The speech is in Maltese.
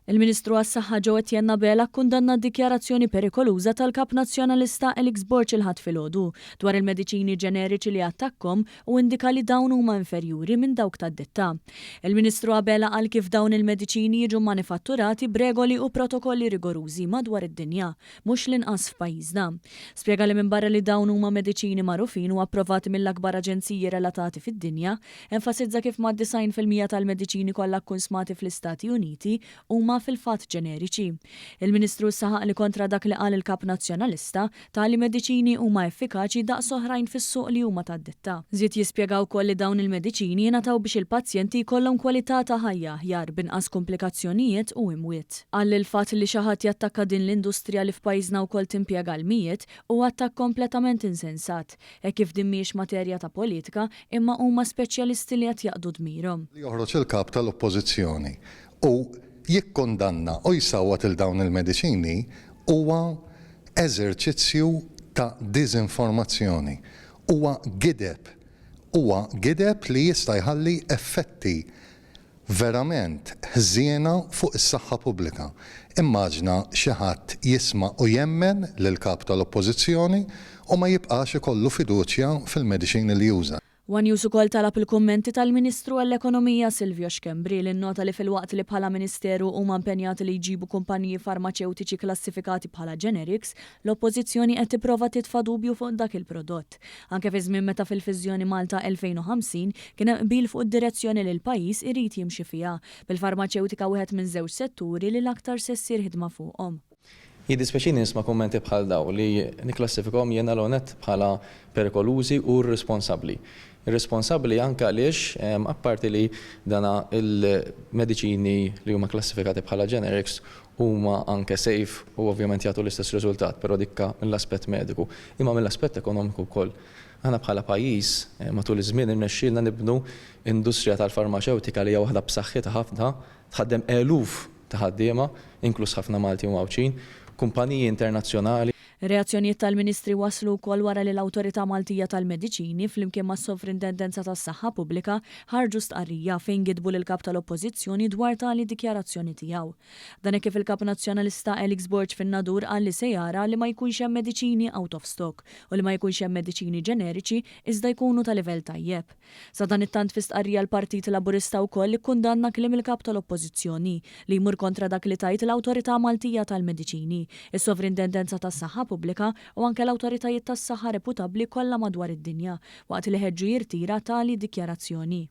Il-Ministru għas-Saħħa Joe Etienne Bella kundanna d-dikjarazzjoni perikoluża tal-Kap Nazzjonalista Elix Borch il-ħadd filgħodu dwar il-mediċini ġeneriċi li attakkhom u indika li dawn huma inferjuri minn dawk tad-ditta. Il-Ministru Bella qal kif dawn il-mediċini jiġu manifatturati b'regoli u protokolli rigorużi madwar id-dinja, mhux l-inqas f'pajjiżna. Spjega li minbarra li dawn huma mediċini magħrufin u approvati mill-akbar aġenziji relatati fid-dinja, enfasizza kif ma' 90% tal-mediċini kollha kkunsmati fl-Istati Uniti huma fil-fatt ġeneriċi. Il-Ministru saħaq li kontra dak li qal il-Kap Nazzjonalista tali mediċini huma effikaċi daqs oħrajn fis-suq li huma tad-ditta. Żied jispjegaw ukoll li dawn il-mediċini jingħataw biex il-pazjenti jkollhom kwalità ta' ħajja aħjar b'inqas komplikazzjonijiet u imwiet. Qal li l-fatt li xi ħadd jattakka din l-industrija li f'pajjiżna wkoll timpjega l-mijiet huwa attakk kompletament insensat, hekk kif din mhijiex materja ta' politika imma huma speċjalisti li qed jaqdu dmirhom. Joħroġ il-kap tal-Oppożizzjoni u jikkondanna u jsawwat il dawn il-mediċini huwa eżerċizzju ta' diżinformazzjoni. Huwa gideb li jista' jħalli effetti verament ħżiena fuq is-saħħa pubblika. Immaġna xi ħadd jisma' u jemmen lill-kap tal-Oppożizzjoni u ma jibqax ikollu fiduċja fil-mediċini li juża. One News ukoll talab il-kummenti tal-Ministru għall-Ekonomija Silvio Xkembri li nnota li fil-waqt li bħala Ministeru huma impenjati li jġibu kumpaniji farmaceutiċi klassifikati bħala generics, l-Oppożizzjoni qed tipprova titfa' dubju fuq dak il-prodott. Anke fi żmien meta fil-Fiżjoni Malta 2050 kien hemm qbil fuq id-direzzjoni li l-pajjiż irid jimxi fiha bil-farmaceutika wieħed minn żewġ setturi li l-aktar se ssir ħidma fuqhom. Jiddispeċini nisma' kummenti bħal daw li niklassifikhom jiena l-onet bħala perikolużi u responsabbli. Irresponsabbli anke għaliex apparti li dana il-mediċini li huma klassifikati bħala generics huma anke safe u ovvjament jagħtu l-istess riżultat, però dikka mill-aspett mediku, imma mill-aspett ekonomiku wkoll. Aħna bħala pajjiż matul iż-żmien irnexxielna nibnu industrija tal-farmaceutika li hija waħda b'saħħitha ħafna, tħaddem eluf ta' ħaddiema, inkluż ħafna Malti u Mawċin, kumpaniji internazzjonali. Reazzjonijiet tal-Ministri waslu wkoll wara li l-Awtorità Maltija tal-Mediċini flimkien mas-Sovrintendenza tas-Saħħa Pubblika ħarġu stqarrija fejn gidbu lill-Kap tal-Oppożizzjoni dwar tali dikjarazzjoni tiegħu. Dan hekk kif il-Kap Nazzjonalista Elix Borch fin-nadur qal li se jara li ma jkunx hemm mediċini out of stock u li ma jkunx hemm mediċini ġeneriċi iżda jkunu ta' livell tajjeb. Sa dan it-tant fi stqarrija l-Partit Laburista wkoll ikkundanna kliem il-Kap tal-Oppożizzjoni li jmur kontra dak li tajt l-Awtorità Maltija tal-Mediċini, is-Sovrintendenza tas-Saħħa Pubblika u anke l-awtoritajiet tas-saħħa reputabbli kollha madwar id-dinja waqt li ħeġġu jirtira tali dikjarazzjoni.